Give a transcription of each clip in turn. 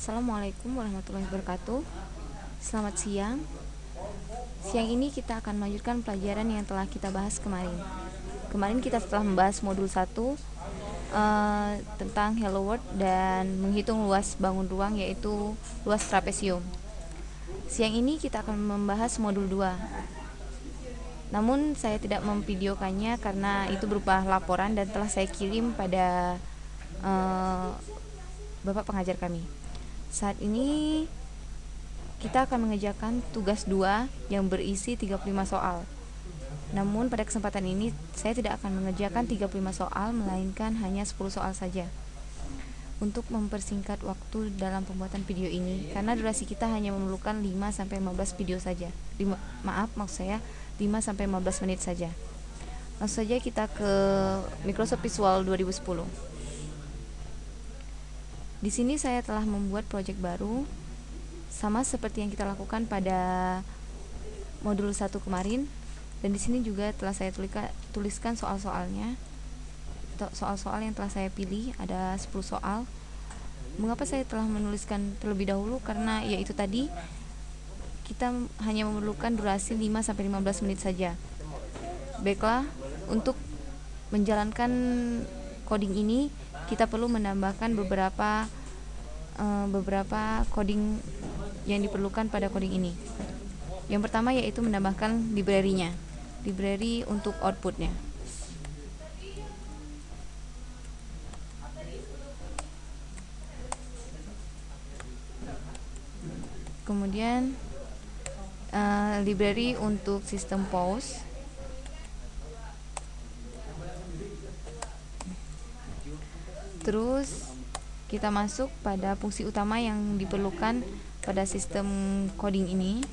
Assalamualaikum warahmatullahi wabarakatuh. Selamat siang. Siang ini kita akan melanjutkan pelajaran yang telah kita bahas kemarin. Kemarin kita telah membahas modul 1 tentang Hello World dan menghitung luas bangun ruang, yaitu luas trapesium. Siang ini kita akan membahas modul 2. Namun saya tidak memvideokannya karena itu berupa laporan dan telah saya kirim pada Bapak pengajar kami. Saat ini kita akan mengerjakan tugas 2 yang berisi 35 soal. Namun pada kesempatan ini saya tidak akan mengerjakan 35 soal, melainkan hanya 10 soal saja. Untuk mempersingkat waktu dalam pembuatan video ini, karena durasi kita hanya memerlukan 5-15 video saja. Maksud saya 5-15 menit saja. Langsung saja kita ke Microsoft Visual 2010. Di sini saya telah membuat proyek baru, sama seperti yang kita lakukan pada modul 1 kemarin. Dan di sini juga telah saya tuliskan soal-soalnya. Soal-soal yang telah saya pilih ada 10 soal. Mengapa saya telah menuliskan terlebih dahulu? Karena yaitu tadi kita hanya memerlukan durasi 5-15 menit saja. Baiklah, untuk menjalankan coding ini kita perlu menambahkan beberapa coding yang diperlukan pada coding ini. Yang pertama yaitu menambahkan library-nya, library untuk outputnya. Kemudian library untuk sistem pause. Terus kita masuk pada fungsi utama yang diperlukan pada sistem coding ini.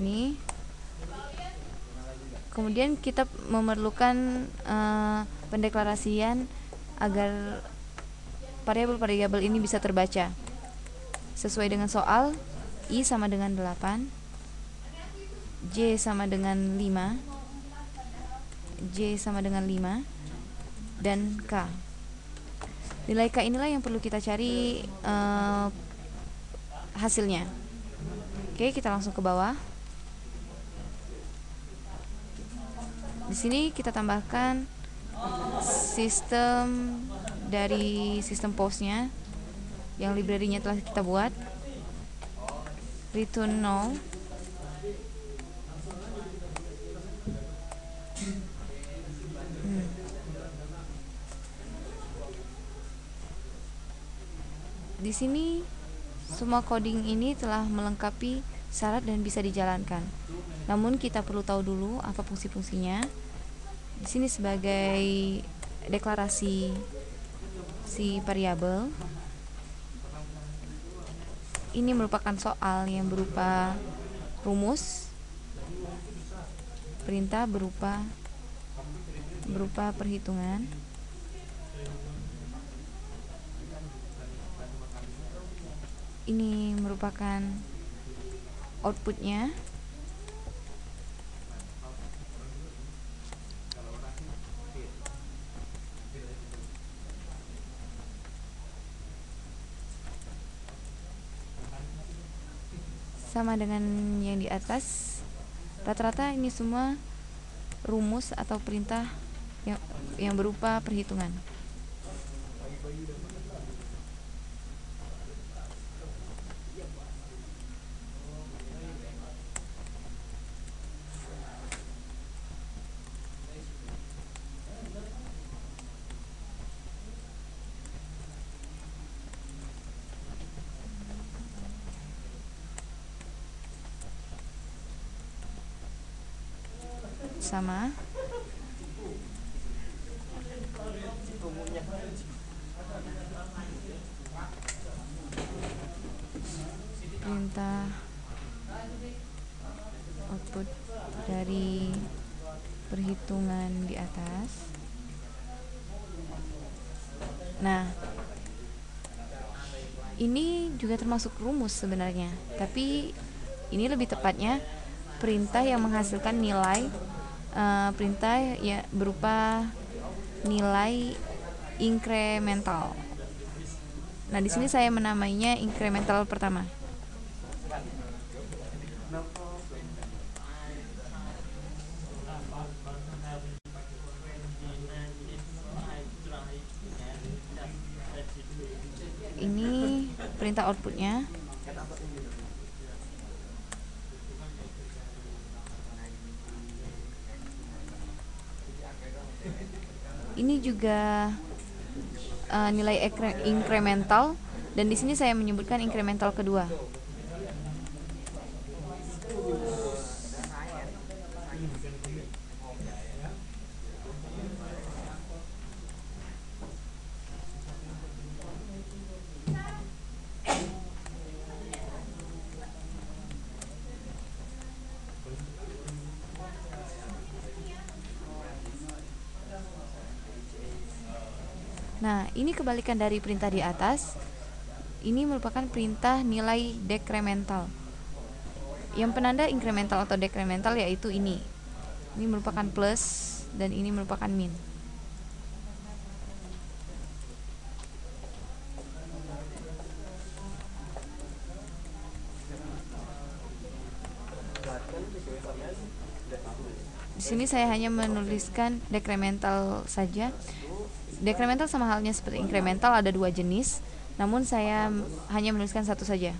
Ini. Kemudian kita memerlukan pendeklarasian agar variabel-variabel ini bisa terbaca. Sesuai dengan soal, I sama dengan 8, J sama dengan 5, J sama dengan 5, dan K. Nilai K inilah yang perlu kita cari hasilnya. Oke, kita langsung ke bawah. Di sini kita tambahkan sistem dari sistem pause-nya yang library-nya telah kita buat. Return null. Di sini semua coding ini telah melengkapi syarat dan bisa dijalankan. Namun kita perlu tahu dulu apa fungsi-fungsinya. Di sini sebagai deklarasi si variabel. Ini merupakan soal yang berupa rumus. Perintah berupa perhitungan. Ini merupakan outputnya. Sama dengan yang di atas. Rata-rata ini semua rumus atau perintah yang berupa perhitungan. Sama perintah output dari perhitungan di atas. Nah, ini juga termasuk rumus sebenarnya, tapi ini lebih tepatnya perintah yang menghasilkan nilai perintah ya berupa nilai incremental. Nah, di sini saya menamainya incremental pertama. Ini perintah outputnya. Ini juga nilai incremental, dan di sini saya menyebutkan incremental kedua. Nah, ini kebalikan dari perintah di atas. Ini merupakan perintah nilai dekremental. Yang penanda incremental atau dekremental yaitu ini. Ini merupakan plus dan ini merupakan min. Di sini saya hanya menuliskan dekremental saja. Dekremental sama halnya seperti incremental, ada dua jenis, namun saya hanya menuliskan satu saja.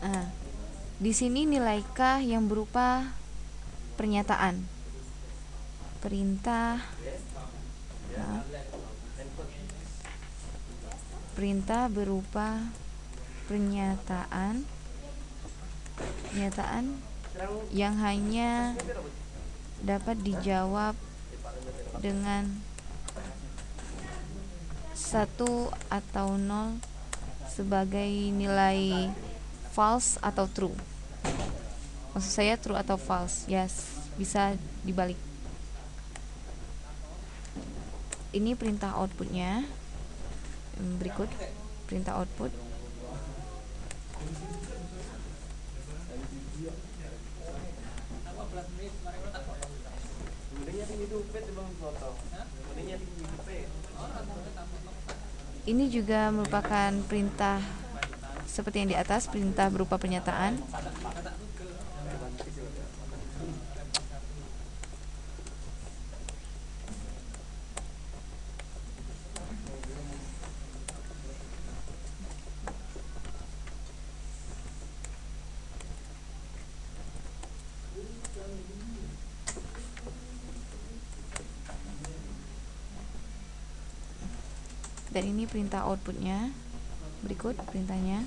Nah, di sini nilai K yang berupa pernyataan, perintah, perintah berupa pernyataan yang hanya dapat dijawab dengan 1 atau 0 sebagai nilai false atau true. Maksud saya true atau false, yes, bisa dibalik. Ini perintah outputnya. Berikut perintah output. Ini juga merupakan perintah seperti yang di atas, perintah berupa pernyataan. Dan ini perintah outputnya. Berikut perintahnya.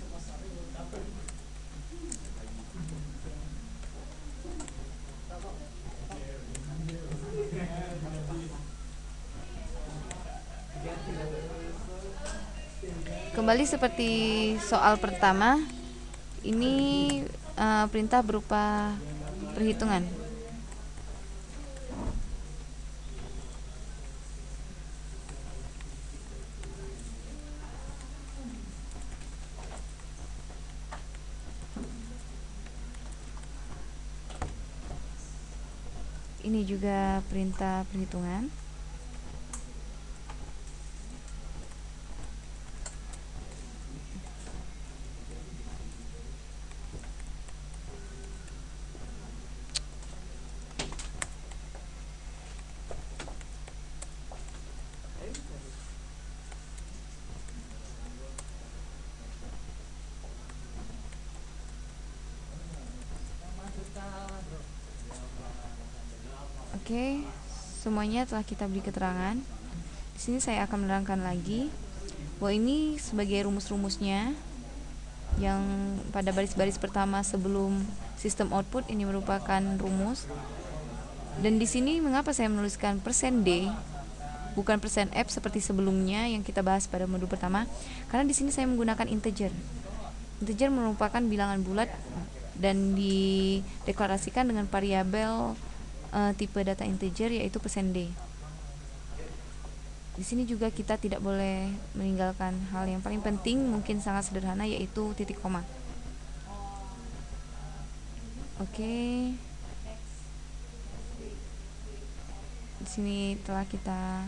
Kembali seperti soal pertama, ini perintah berupa perhitungan. Ini juga perintah perhitungan. Oke, semuanya telah kita beri keterangan. Di sini saya akan menerangkan lagi bahwa ini sebagai rumus-rumusnya, yang pada baris-baris pertama sebelum sistem output ini merupakan rumus. Dan di sini mengapa saya menuliskan %D bukan %F seperti sebelumnya yang kita bahas pada modul pertama? Karena di sini saya menggunakan integer. Integer merupakan bilangan bulat dan dideklarasikan dengan variabel tipe data integer yaitu %D. Di sini juga kita tidak boleh meninggalkan hal yang paling penting, mungkin sangat sederhana, yaitu titik koma. Oke. Di sini telah kita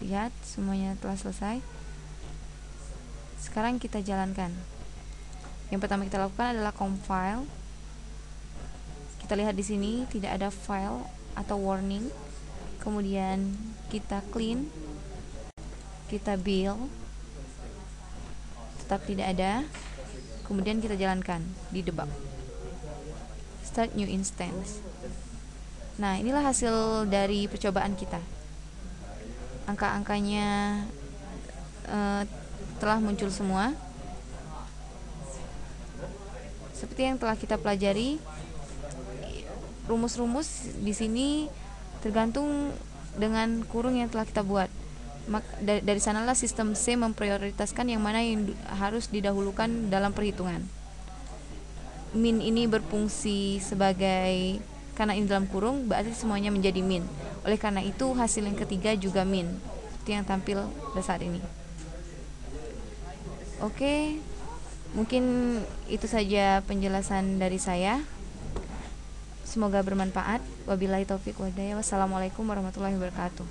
lihat semuanya telah selesai. Sekarang kita jalankan. Yang pertama kita lakukan adalah compile. Kita lihat di sini tidak ada file atau warning. Kemudian kita clean, kita build, tetap tidak ada. Kemudian kita jalankan di debug. Start new instance. Nah, inilah hasil dari percobaan kita. Angka-angkanya telah muncul semua. Seperti yang telah kita pelajari, rumus-rumus di sini tergantung dengan kurung yang telah kita buat. Dari sanalah sistem C memprioritaskan yang mana yang harus didahulukan dalam perhitungan. Min ini berfungsi sebagai, karena ini dalam kurung, berarti semuanya menjadi min. Oleh karena itu hasil yang ketiga juga min, seperti yang tampil pada saat ini. Oke, mungkin itu saja penjelasan dari saya. Semoga bermanfaat. Wabillahi taufik wa hidayah. Wassalamualaikum warahmatullahi wabarakatuh.